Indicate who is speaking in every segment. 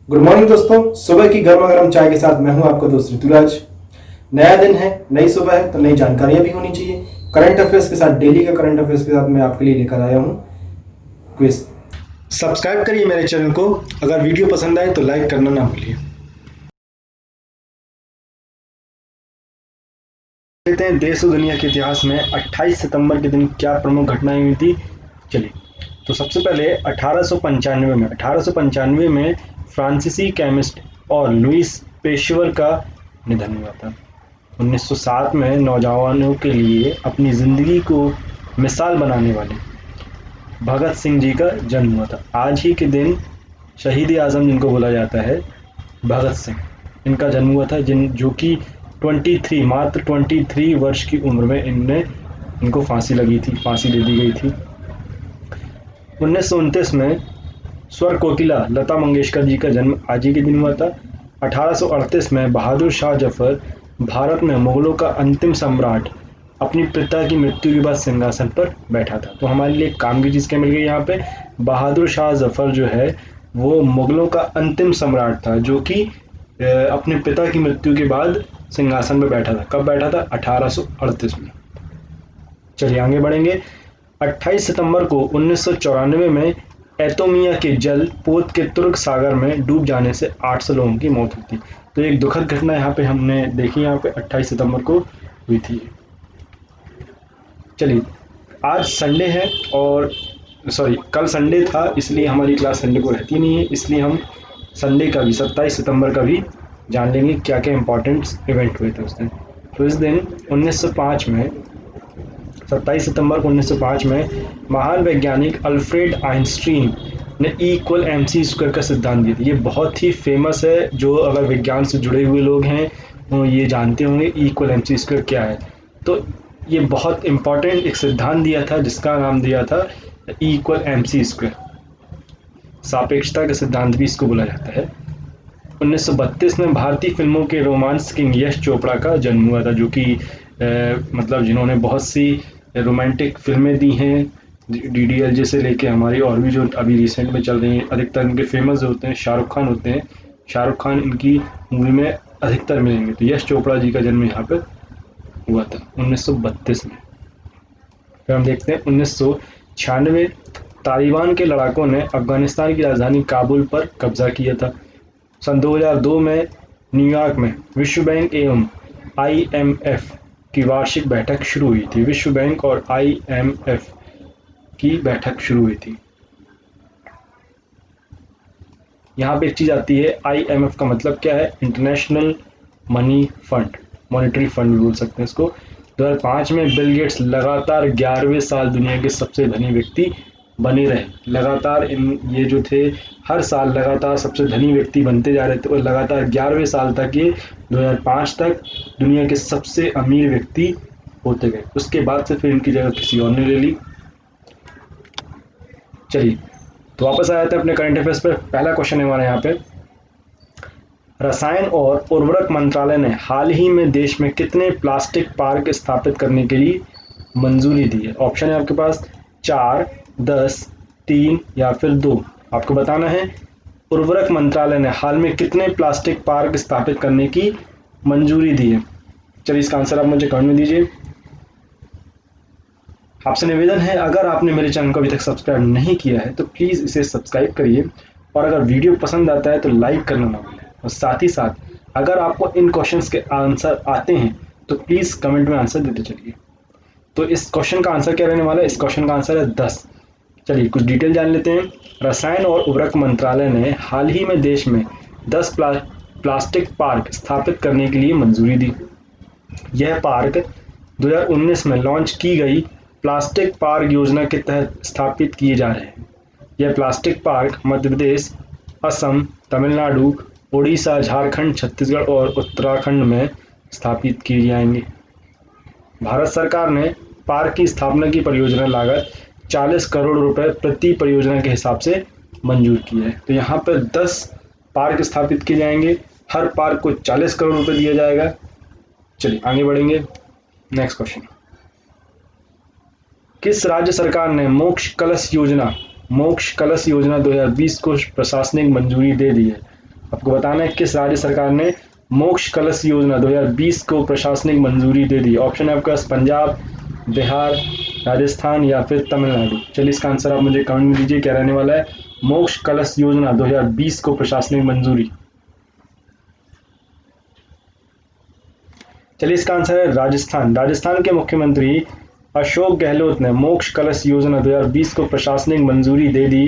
Speaker 1: Good morning दोस्तों। सुबह की गर्मा गर्म चाय के साथ मैं हूं आपका दोस्त ऋतुराज। नया दिन है, नई सुबह है, तो नई जानकारियां भी होनी चाहिए। करंट अफेयर्स के साथ, डेली का करंट अफेयर्स के साथ मैं आपके लिए लेकर आया हूं क्विज। सब्सक्राइब करिए मेरे चैनल को। अगर वीडियो पसंद आए तो लाइक करना ना भूलिए। देखते हैं देश और दुनिया के इतिहास में 28 सितंबर के दिन क्या प्रमुख घटनाएं हुई थी। चलिए, तो सबसे पहले 1895 में फ्रांसीसी केमिस्ट और लुइस पेशेवर का निधन हुआ था। 1907 में नौजवानों के लिए अपनी जिंदगी को मिसाल बनाने वाले भगत सिंह जी का जन्म हुआ था। आज ही के दिन शहीद आजम जिनको बोला जाता है, भगत सिंह, इनका जन्म हुआ था, जिन जो कि 23 वर्ष की उम्र में इनको फांसी लगी थी, फांसी दे दी गई थी। 1929 में स्वर कोकिला लता मंगेशकर जी का जन्म आज ही के दिन हुआ था। 1838 में बहादुर शाह जफर भारत में मुगलों का अंतिम सम्राट अपनी पिता की मृत्यु के बाद सिंहासन पर बैठा था। तो हमारे लिए काम की चीज क्या मिल गई यहाँ पे, बहादुर शाह जफर जो है वो मुगलों का अंतिम सम्राट था, जो कि अपने पिता की मृत्यु के बाद सिंहासन पर बैठा था। कब बैठा था? 1838 में। चलिए आगे बढ़ेंगे। 28 सितंबर को 1994 में एतोमिया के जल पोत के तुर्क सागर में डूब जाने से 800 लोगों की मौत हुई थी। तो एक दुखद घटना यहाँ पे हमने देखी, यहाँ पे 28 सितंबर को हुई थी। चलिए, आज संडे है और कल संडे था, इसलिए हमारी क्लास संडे को रहती नहीं है, इसलिए हम संडे का भी 27 सितंबर का भी जान लेंगे क्या क्या इंपॉर्टेंट इवेंट हुए थे उस दिन। तो इस दिन 1905 में 27 सितंबर 1905 में महान वैज्ञानिक अल्फ्रेड आइंस्टीन ने E=mc² का सिद्धांत दिया था। ये बहुत ही फेमस है, जो अगर विज्ञान से जुड़े हुए लोग हैं वो ये जानते होंगे E=mc² क्या है। तो ये बहुत इंपॉर्टेंट एक सिद्धांत दिया था जिसका नाम दिया था E=mc²। सापेक्षता का सिद्धांत भी इसको बोला जाता है। 1932 में भारतीय फिल्मों के रोमांस किंग यश चोपड़ा का जन्म हुआ था, जो कि मतलब जिन्होंने बहुत सी रोमांटिक फिल्में दी हैं, DDLJ से लेके हमारी और भी जो अभी रिसेंट में चल रही हैं। अधिकतर इनके फेमस होते हैं शाहरुख खान होते हैं। शाहरुख खान इनकी मूवी में अधिकतर मिलेंगे। तो यश चोपड़ा जी का जन्म यहाँ पर हुआ था 1932 में। फिर हम देखते हैं 1996 तालिबान के लड़ाकों ने अफगानिस्तान की राजधानी काबुल पर कब्जा किया था। सन 2002 में न्यूयॉर्क में विश्व बैंक एवं IMF की वार्षिक बैठक शुरू हुई थी। विश्व बैंक और IMF की बैठक शुरू हुई थी। यहाँ पे एक चीज आती है, IMF का मतलब क्या है? International money fund, monetary fund भी बोल सकते हैं इसको। 2005 में बिल गेट्स लगातार 11वें साल दुनिया के सबसे धनी व्यक्ति बने रहे। लगातार ये जो थे हर साल लगातार सबसे धनी व्यक्ति बनते जा रहे थे और लगातार 11वें साल तक ये 2005 तक दुनिया के सबसे अमीर व्यक्ति होते गए। उसके बाद से फिर इनकी जगह किसी और ने ले ली। चलिए, तो वापस आ जाते हैं अपने करंट अफेयर्स पर। पहला क्वेश्चन है हमारा यहाँ पे, रसायन और उर्वरक मंत्रालय ने हाल ही में देश में कितने प्लास्टिक पार्क स्थापित करने के लिए मंजूरी दी है? ऑप्शन है आपके पास 4, 10, 3 या फिर 2। आपको बताना है उर्वरक मंत्रालय ने हाल में कितने प्लास्टिक पार्क स्थापित करने की मंजूरी दी है। चलिए, इसका आंसर आप मुझे कमेंट में दीजिए। आपसे निवेदन है, अगर आपने मेरे चैनल को अभी तक सब्सक्राइब नहीं किया है तो प्लीज़ इसे सब्सक्राइब करिए, और अगर वीडियो पसंद आता है तो लाइक करना ना भूलें। और साथ ही साथ अगर आपको इन क्वेश्चंस के आंसर आते हैं तो प्लीज़ कमेंट में आंसर देते चलिए। तो इस क्वेश्चन का आंसर क्या रहने वाला है? इस क्वेश्चन का आंसर है 10। चलिए कुछ डिटेल जान लेते हैं। रसायन और उर्वरक मंत्रालय ने हाल ही में देश में 10 प्लास्टिक पार्क स्थापित करने के लिए मंजूरी दी। यह पार्क 2019 में लॉन्च की गई प्लास्टिक पार्क योजना के तहत स्थापित किए जा रहे हैं। यह प्लास्टिक पार्क मध्य प्रदेश, असम, तमिलनाडु, उड़ीसा, झारखंड, छत्तीसगढ़ और उत्तराखंड में स्थापित किए जाएंगे। भारत सरकार ने पार्क की स्थापना की परियोजना लागत 40 करोड़ रुपए प्रति परियोजना के हिसाब से मंजूर की है। तो यहाँ पर 10 पार्क स्थापित किए जाएंगे, हर पार्क को 40 करोड़ रुपए दिया जाएगा। चलिए आगे बढ़ेंगे। नेक्स्ट क्वेश्चन, किस राज्य सरकार ने मोक्ष कलश योजना 2020 को प्रशासनिक मंजूरी दे दी है? आपको बताना है किस राज्य सरकार ने मोक्ष कलश योजना 2020 को प्रशासनिक मंजूरी दे दी। ऑप्शन है आपके पास पंजाब, बिहार, राजस्थान या फिर तमिलनाडु। चलिए इसका आंसर आप मुझे कमेंट में दीजिए, क्या रहने वाला है। मोक्ष कलश योजना 2020 को प्रशासनिक मंजूरी। चलिए इसका आंसर है राजस्थान। राजस्थान के मुख्यमंत्री अशोक गहलोत ने मोक्ष कलश योजना 2020 को प्रशासनिक मंजूरी दे दी।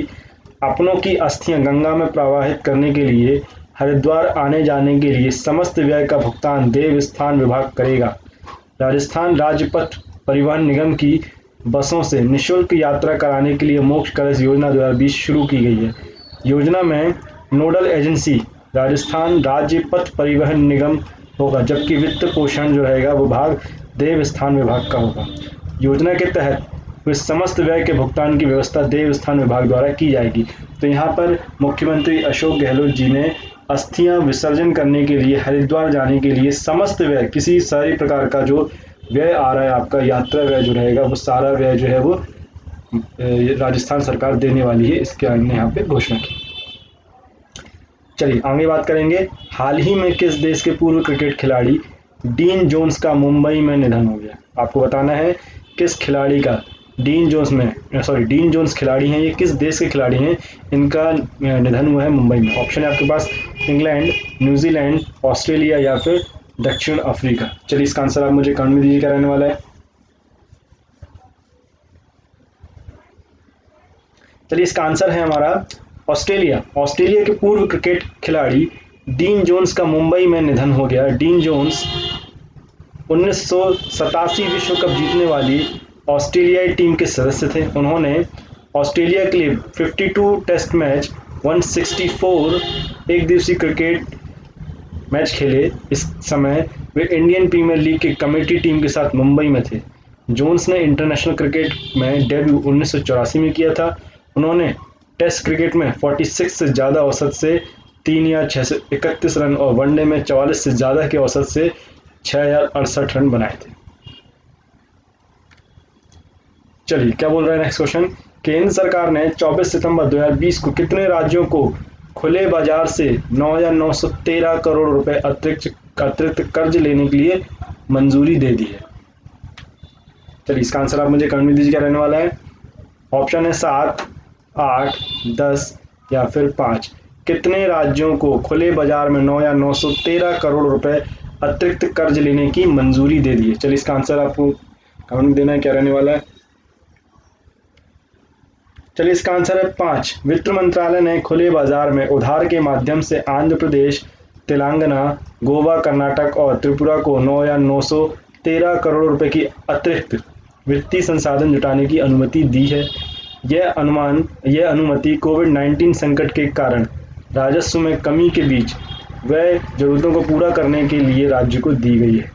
Speaker 1: अपनों की अस्थियां गंगा में प्रवाहित करने के लिए हरिद्वार आने जाने के लिए समस्त व्यय का भुगतान देवस्थान विभाग करेगा। राजस्थान राज्य पथ परिवहन निगम की बसों से निःशुल्क यात्रा कराने के लिए मोक्ष कलश योजना 2020 शुरू की गई है। योजना में नोडल एजेंसी राजस्थान राज्य पथ परिवहन निगम होगा, जबकि वित्त पोषण जो रहेगा वो भाग देवस्थान विभाग का होगा। योजना के तहत वे समस्त व्यय के भुगतान की व्यवस्था देवस्थान विभाग द्वारा की जाएगी। तो यहाँ पर मुख्यमंत्री अशोक गहलोत जी ने अस्थियां विसर्जन करने के लिए हरिद्वार जाने के लिए समस्त व्यय, किसी सारी प्रकार का जो व्यय आ रहा है आपका यात्रा व्यय जो रहेगा वो सारा व्यय जो है वो राजस्थान सरकार देने वाली है, इसके ने यहाँ पे घोषणा की। चलिए आगे बात करेंगे। हाल ही में किस देश के पूर्व क्रिकेट खिलाड़ी डीन जोन्स का मुंबई में निधन हो गया। आपको बताना है किस खिलाड़ी का डीन जोन्स खिलाड़ी हैं, ये किस देश के खिलाड़ी हैं, इनका निधन हुआ है मुंबई में। ऑप्शन है आपके पास इंग्लैंड, न्यूजीलैंड, ऑस्ट्रेलिया या फिर दक्षिण अफ्रीका। चलिए इसका आंसर आप मुझे कमेंट में दीजिए, क्या रहने वाला है। चलिए इसका आंसर है हमारा ऑस्ट्रेलिया। ऑस्ट्रेलिया के पूर्व क्रिकेट खिलाड़ी डीन जोन्स का मुंबई में निधन हो गया। डीन जोन्स 1987 विश्व कप जीतने वाली ऑस्ट्रेलियाई टीम के सदस्य थे। उन्होंने ऑस्ट्रेलिया के लिए 52 टेस्ट मैच, 164 एक दिवसीय क्रिकेट मैच खेले। इस समय वे इंडियन प्रीमियर लीग की कमेटी टीम के साथ मुंबई में थे। जोन्स ने इंटरनेशनल क्रिकेट में डेब्यू 1984 में किया था। उन्होंने टेस्ट क्रिकेट में 46 से ज़्यादा औसत से 3 या 631 रन और वनडे में 44 से ज़्यादा के औसत से 6068 रन बनाए थे। चलिए क्या बोल रहा है नेक्स्ट क्वेश्चन। केंद्र सरकार ने 24 सितंबर 2020 को कितने राज्यों को खुले बाजार से 9,913 करोड़ रुपए अतिरिक्त कर्ज लेने के लिए मंजूरी दे दी है। चलिए इसका आंसर आप मुझे कमेंट में दीजिए, क्या रहने वाला है। ऑप्शन है 7, 8, 10 या फिर 5। कितने राज्यों को खुले बाजार में 9,913 करोड़ रुपए अतिरिक्त कर्ज लेने की मंजूरी दे दी है। चलिए इसका आंसर आपको कमेंट में देना है, क्या रहने वाला है। चलिए इसका आंसर है 5। वित्त मंत्रालय ने खुले बाजार में उधार के माध्यम से आंध्र प्रदेश, तेलंगाना, गोवा, कर्नाटक और त्रिपुरा को 9,913 करोड़ रुपए की अतिरिक्त वित्तीय संसाधन जुटाने की अनुमति दी है। यह अनुमति कोविड-19 संकट के कारण राजस्व में कमी के बीच वह जरूरतों को पूरा करने के लिए राज्य को दी गई है।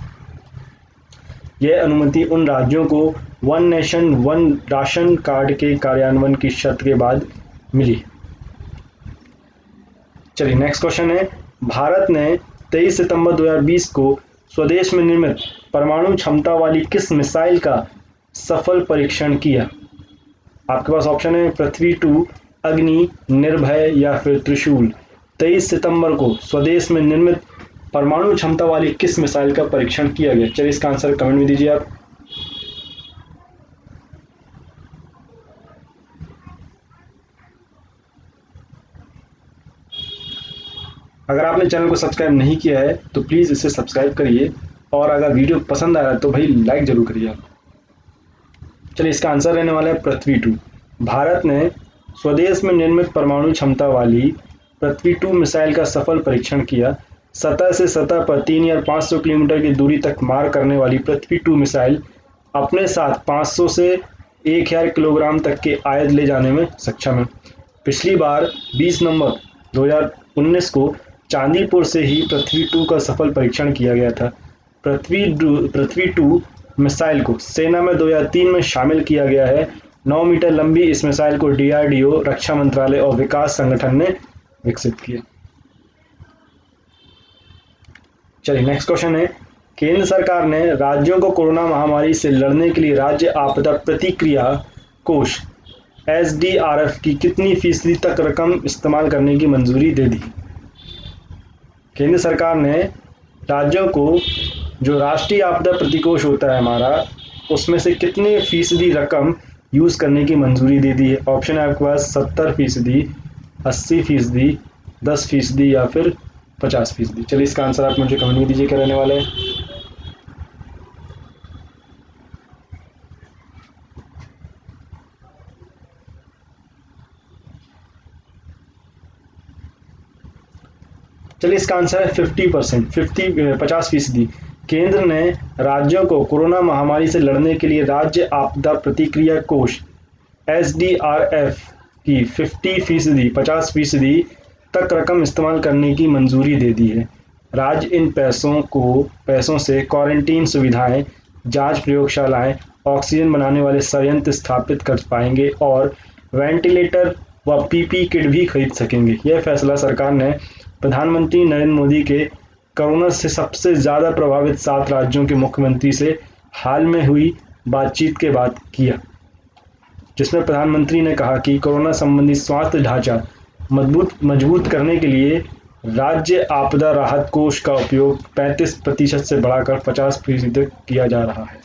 Speaker 1: यह अनुमति उन राज्यों को one nation one ration card के कार्यान्वयन की शर्त के बाद मिली। चलिए नेक्स्ट क्वेश्चन है। भारत ने 23 सितंबर 2020 को स्वदेश में निर्मित परमाणु क्षमता वाली किस मिसाइल का सफल परीक्षण किया। आपके पास ऑप्शन है पृथ्वी 2, अग्नि, निर्भय या फिर त्रिशूल। 23 सितंबर को स्वदेश में निर्मित परमाणु क्षमता वाली किस मिसाइल का परीक्षण किया गया। चलिए इसका आंसर कमेंट में दीजिए आप। अगर आपने चैनल को सब्सक्राइब नहीं किया है तो प्लीज़ इसे सब्सक्राइब करिए, और अगर वीडियो पसंद आया तो भाई लाइक जरूर करिए आप। चलिए इसका आंसर रहने वाला है पृथ्वी 2। भारत ने स्वदेश में निर्मित परमाणु क्षमता वाली पृथ्वी 2 मिसाइल का सफल परीक्षण किया। सतह से सतह पर 3 या 500 किलोमीटर की दूरी तक मार करने वाली पृथ्वी 2 मिसाइल अपने साथ 500 से 1000 किलोग्राम तक के आयत ले जाने में सक्षम है। पिछली बार 20 नवंबर 2019 को चांदीपुर से ही पृथ्वी 2 का सफल परीक्षण किया गया था। पृथ्वी 2 मिसाइल को सेना में 2003 में शामिल किया गया है। 9 मीटर लंबी इस मिसाइल को DRDO, रक्षा मंत्रालय और विकास संगठन ने विकसित किया। चलिए नेक्स्ट क्वेश्चन है। केंद्र सरकार ने राज्यों को कोरोना महामारी से लड़ने के लिए राज्य आपदा प्रतिक्रिया कोष SDRF की कितनी फीसदी तक रकम इस्तेमाल करने की मंजूरी दे दी। केंद्र सरकार ने राज्यों को जो राष्ट्रीय आपदा प्रतिकोष होता है हमारा, उसमें से कितने फीसदी रकम यूज करने की मंजूरी दे दी है? ऑप्शन है आपके पास 70%, 80%, 10% या फिर 50%। चलिए इसका आंसर आप मुझे कमेंट में दीजिए क्या रहने वाला है। चलिए इसका आंसर है 50%, 50%। केंद्र ने राज्यों को कोरोना महामारी से लड़ने के लिए राज्य आपदा प्रतिक्रिया कोष SDRF की 50% तक रकम इस्तेमाल करने की मंजूरी दे दी है। राज्य इन पैसों से क्वारंटीन सुविधाएं, जांच प्रयोगशालाएं, ऑक्सीजन बनाने वाले संयंत्र स्थापित कर पाएंगे और वेंटिलेटर व PP किट भी खरीद सकेंगे। यह फैसला सरकार ने प्रधानमंत्री नरेंद्र मोदी के कोरोना से सबसे ज्यादा प्रभावित 7 राज्यों के मुख्यमंत्री से हाल में हुई बातचीत के बाद किया, जिसमें प्रधानमंत्री ने कहा कि कोरोना संबंधी स्वास्थ्य ढांचा मजबूत करने के लिए राज्य आपदा राहत कोष का उपयोग 35% से बढ़ाकर 50% तक किया जा रहा है।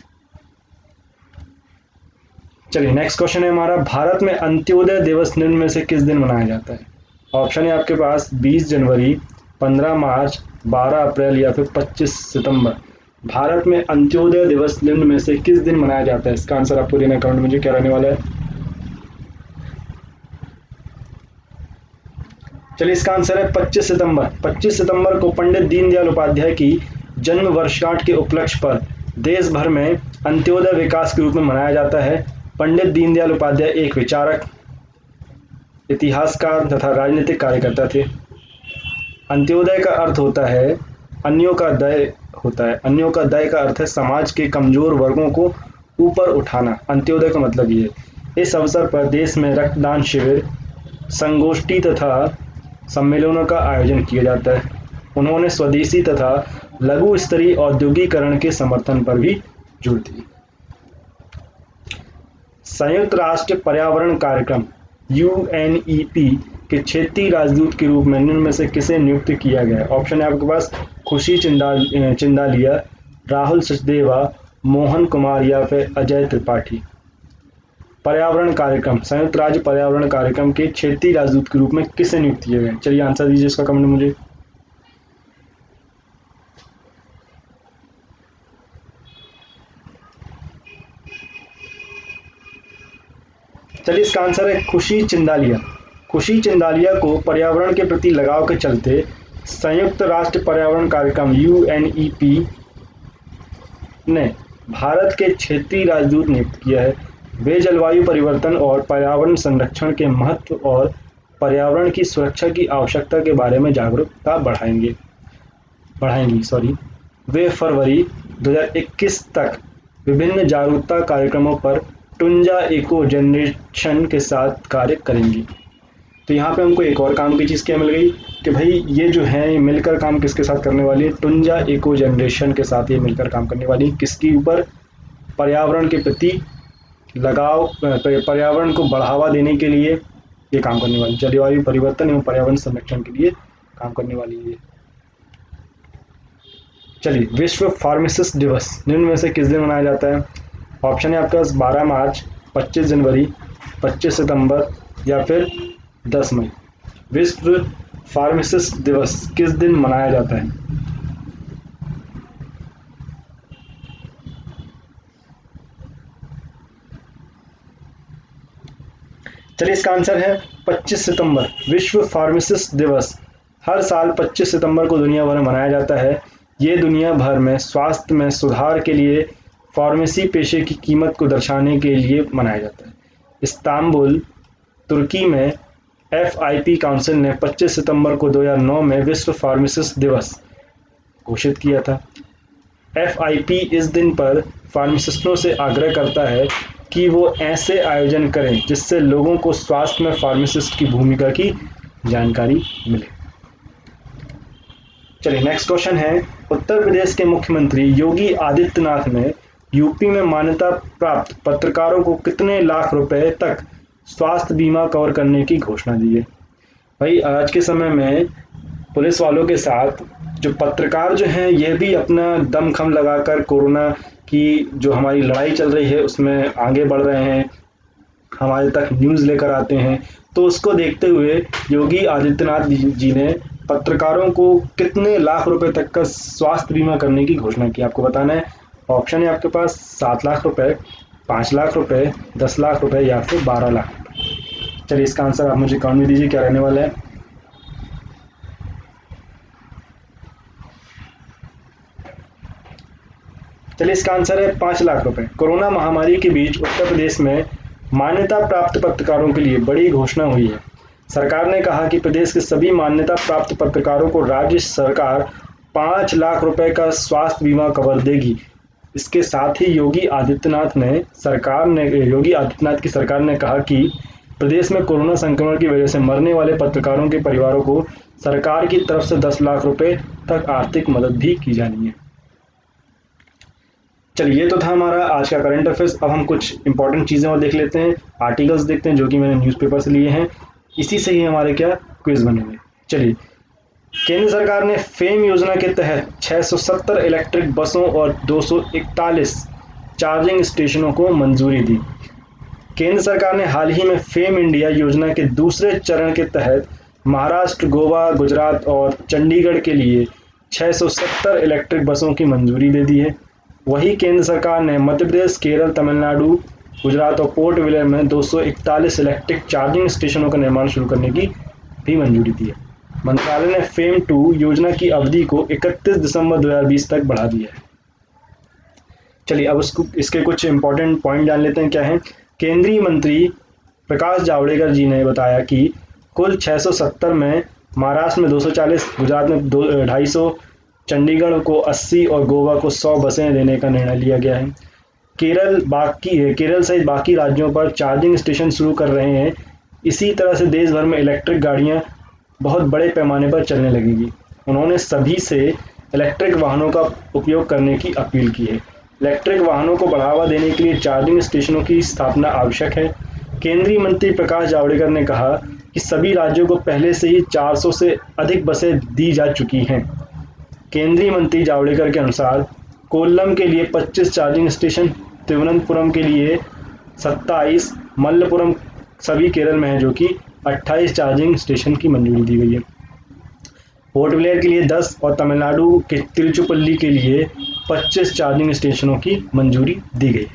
Speaker 1: चलिए नेक्स्ट क्वेश्चन है हमारा, भारत में अंत्योदय दिवस निम्न में से किस दिन मनाया जाता है? ऑप्शन है आपके पास 20 जनवरी, 15 मार्च, 12 अप्रैल या फिर 25 सितंबर। भारत में अंत्योदय दिवस निम्न में से किस दिन मनाया जाता है? इसका आंसर आपको देना कमेंट मुझे क्या रहने वाला है। चलिए इसका आंसर है 25 सितंबर। 25 सितंबर को पंडित दीनदयाल उपाध्याय की जन्म वर्षगांठ के उपलक्ष्य पर देश भर में अंत्योदय विकास के रूप में मनाया जाता है। पंडित दीनदयाल उपाध्याय एक विचारक, इतिहासकार तथा राजनीतिक कार्यकर्ता थे। अंत्योदय का अर्थ होता है अन्यों का दय होता है। अन्यों का दय का अर्थ है समाज के कमजोर वर्गों को ऊपर उठाना। अंत्योदय का मतलब ये है। इस अवसर पर देश में रक्तदान शिविर, संगोष्ठी तथा सम्मेलनों का आयोजन किया जाता है। उन्होंने स्वदेशी तथा लघु स्तरीय औद्योगिकरण के समर्थन पर भी जोर दिया। संयुक्त राष्ट्र पर्यावरण कार्यक्रम UNEP के क्षेत्रीय राजदूत के रूप में निम्न में से किसे नियुक्त किया गया? ऑप्शन है आपके पास खुशी चिंदालिया, राहुल सचदेवा, मोहन कुमार या फिर अजय त्रिपाठी। पर्यावरण कार्यक्रम, संयुक्त राज्य पर्यावरण कार्यक्रम के क्षेत्रीय राजदूत के रूप में किसे नियुक्त किया गया? चलिए आंसर दीजिए इसका कमेंट मुझे। चलिए इसका आंसर है खुशी चिंदालिया। खुशी चिंदालिया को पर्यावरण के प्रति लगाव के चलते संयुक्त राष्ट्र पर्यावरण कार्यक्रम UNEP ने भारत के क्षेत्रीय राजदूत नियुक्त किया है। वे जलवायु परिवर्तन और पर्यावरण संरक्षण के महत्व और पर्यावरण की सुरक्षा की आवश्यकता के बारे में जागरूकता बढ़ाएंगी। वे फरवरी 2021 तक विभिन्न जागरूकता कार्यक्रमों पर टुंजा इको जनरेशन के साथ कार्य करेंगी। तो यहाँ पे हमको एक और काम की चीज़ क्या मिल गई कि भाई ये जो है ये मिलकर काम किसके साथ करने वाली है? टुंजा इको जनरेशन के साथ ये मिलकर काम करने वाली है। किसके ऊपर? पर्यावरण के प्रति लगाव, पर्यावरण को बढ़ावा देने के लिए ये काम करने वाली, जलवायु परिवर्तन एवं पर्यावरण संरक्षण के लिए काम करने वाली है। चलिए विश्व फार्मासिस्ट दिवस निम्न में से किस दिन मनाया जाता है? ऑप्शन है आपके पास 12 मार्च, 25 जनवरी, 25 सितंबर या फिर 10 मई। विश्व फार्मासिस्ट दिवस किस दिन मनाया जाता है? चलिए इसका आंसर है 25 सितंबर। विश्व फार्मासिस्ट दिवस हर साल 25 सितंबर को दुनिया भर में मनाया जाता है। ये दुनिया भर में स्वास्थ्य में सुधार के लिए फार्मेसी पेशे की कीमत को दर्शाने के लिए मनाया जाता है। इस्तांबुल, तुर्की में FIP काउंसिल ने 25 सितंबर को 2009 में विश्व फार्मासिस्ट दिवस घोषित किया था। FIP इस दिन पर फार्मासिस्टों से आग्रह करता है कि वो ऐसे आयोजन करें जिससे लोगों को स्वास्थ्य में फार्मासिस्ट की भूमिका की जानकारी मिले। चलिए नेक्स्ट क्वेश्चन है, उत्तर प्रदेश के मुख्यमंत्री योगी आदित्यनाथ ने यूपी में मान्यता प्राप्त पत्रकारों को कितने लाख रुपए तक स्वास्थ्य बीमा कवर करने की घोषणा दी है? भाई आज के समय में पुलिस वालों के साथ जो पत्रकार जो हैं ये भी अपना दमखम लगाकर कोरोना की जो हमारी लड़ाई चल रही है उसमें आगे बढ़ रहे हैं, हमारे तक न्यूज़ लेकर आते हैं। तो उसको देखते हुए योगी आदित्यनाथ जी ने पत्रकारों को कितने लाख रुपए तक का स्वास्थ्य बीमा करने की घोषणा की। आपको बताना है, ऑप्शन है आपके पास 7 लाख रुपए, 5 लाख रुपए, 10 लाख रुपए या फिर 12 लाख रुपए। चलिए इसका आंसर आप मुझे कमेंट में दीजिए क्या रहने वाला है। चलिए इसका आंसर है 5 लाख रुपए। कोरोना महामारी के बीच उत्तर प्रदेश में मान्यता प्राप्त पत्रकारों के लिए बड़ी घोषणा हुई है। सरकार ने कहा कि प्रदेश के सभी मान्यता प्राप्त पत्रकारों को राज्य सरकार 5 लाख रुपए का स्वास्थ्य बीमा कवर देगी। इसके साथ ही योगी आदित्यनाथ की सरकार ने कहा कि प्रदेश में कोरोना संक्रमण की वजह से मरने वाले पत्रकारों के परिवारों को सरकार की तरफ से 10 लाख रुपए तक आर्थिक मदद भी की जानी है। चलिए ये तो था हमारा आज का करंट अफेयर्स। अब हम कुछ इंपॉर्टेंट चीज़ें और देख लेते हैं, आर्टिकल्स देखते हैं जो कि मैंने न्यूज़पेपर से लिए हैं। इसी से ही हमारे क्या क्विज बनेंगे। चलिए, केंद्र सरकार ने फेम योजना के तहत 670 इलेक्ट्रिक बसों और 241 चार्जिंग स्टेशनों को मंजूरी दी। केंद्र सरकार ने हाल ही में फेम इंडिया योजना के दूसरे चरण के तहत महाराष्ट्र, गोवा, गुजरात और चंडीगढ़ के लिए 670 इलेक्ट्रिक बसों की मंजूरी दे दी है। वहीं केंद्र सरकार ने मध्य प्रदेश, केरल, तमिलनाडु, गुजरात और पोर्ट ब्लेयर में 241 इलेक्ट्रिक चार्जिंग स्टेशनों का निर्माण शुरू करने की भी मंजूरी दी है। मंत्रालय ने फेम 2 योजना की अवधि को 31 दिसंबर 2020 तक बढ़ा दिया है। चलिए अब इसके कुछ इंपॉर्टेंट पॉइंट जान लेते हैं क्या है। केंद्रीय मंत्री प्रकाश जावड़ेकर जी ने बताया कि कुल 670 में महाराष्ट्र में 240, गुजरात में 250, चंडीगढ़ को 80 और गोवा को 100 बसें देने का निर्णय लिया गया है। केरल सहित बाकी राज्यों पर चार्जिंग स्टेशन शुरू कर रहे हैं। इसी तरह से देश भर में इलेक्ट्रिक गाड़ियां बहुत बड़े पैमाने पर चलने लगेंगी। उन्होंने सभी से इलेक्ट्रिक वाहनों का उपयोग करने की अपील की है। इलेक्ट्रिक वाहनों को बढ़ावा देने के लिए चार्जिंग स्टेशनों की स्थापना आवश्यक है। केंद्रीय मंत्री प्रकाश जावड़ेकर ने कहा कि सभी राज्यों को पहले से ही 400 से अधिक बसें दी जा चुकी हैं। केंद्रीय मंत्री जावड़ेकर के अनुसार कोल्लम के लिए 25 चार्जिंग स्टेशन, तिरुवनंतपुरम के लिए 27, मल्लपुरम सभी केरल में है जो कि 28 चार्जिंग स्टेशन की मंजूरी दी गई है। पोर्ट ब्लेयर के लिए 10 और तमिलनाडु के तिरुचिरापल्ली के लिए 25 चार्जिंग स्टेशनों की मंजूरी दी गई।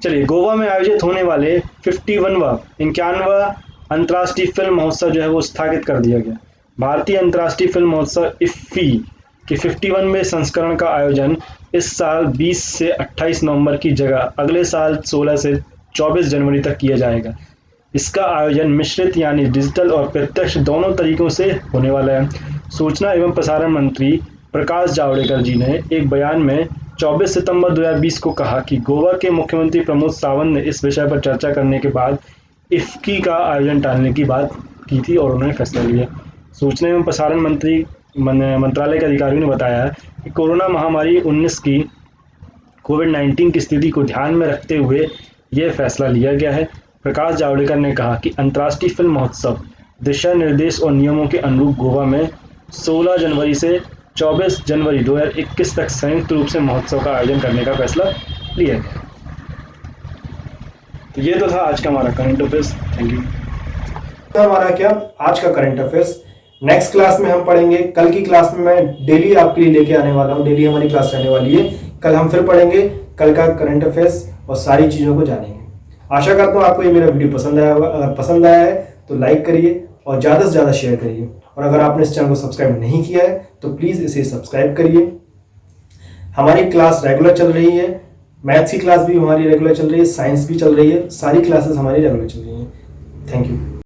Speaker 1: चलिए, गोवा में आयोजित होने वाले 51वां अंतर्राष्ट्रीय फिल्म महोत्सव जो है वो स्थगित कर दिया गया। भारतीय अंतर्राष्ट्रीय फिल्म महोत्सव इफ्फी के 51वें संस्करण का आयोजन इस साल 20 से 28 नवंबर की जगह अगले साल 16 से 24 जनवरी तक किया जाएगा। इसका आयोजन मिश्रित यानी डिजिटल और प्रत्यक्ष दोनों तरीकों से होने वाला है। सूचना एवं प्रसारण मंत्री प्रकाश जावड़ेकर जी ने एक बयान में 24 सितंबर 2020 को कहा कि गोवा के मुख्यमंत्री प्रमोद सावंत ने इस विषय पर चर्चा करने के बाद इफ्की का आयोजन टालने की बात की थी और उन्होंने फैसला लिया। सूचना एवं प्रसारण मंत्रालय के अधिकारियों ने बताया कि कोरोना महामारी कोविड-19 की स्थिति को ध्यान में रखते हुए यह फैसला लिया गया है। प्रकाश जावड़ेकर ने कहा कि अंतर्राष्ट्रीय फिल्म महोत्सव दिशा निर्देश और नियमों के अनुरूप गोवा में 16 जनवरी से 24 जनवरी 2021 तक संयुक्त रूप से महोत्सव का आयोजन करने का फैसला लिया गया। तो ये तो था आज का हमारा करंट अफेयर्स। Thank you. तो हमारा क्या आज का करंट अफेयर्स। नेक्स्ट क्लास में हम पढ़ेंगे। कल की क्लास में मैं डेली आपके लिए लेके आने वाला हूँ, डेली हमारी क्लास रहने वाली है। कल हम फिर पढ़ेंगे कल का करंट अफेयर्स और सारी चीज़ों को जानेंगे। आशा करता हूँ आपको ये मेरा वीडियो पसंद आया होगा। अगर पसंद आया है तो लाइक करिए और ज़्यादा से ज़्यादा शेयर करिए। और अगर आपने इस चैनल को सब्सक्राइब नहीं किया है तो प्लीज़ इसे सब्सक्राइब करिए। हमारी क्लास रेगुलर चल रही है, मैथ्स की क्लास भी हमारी रेगुलर चल रही है, साइंस भी चल रही है, सारी क्लासेस हमारी रेगुलर चल रही हैं। Thank you.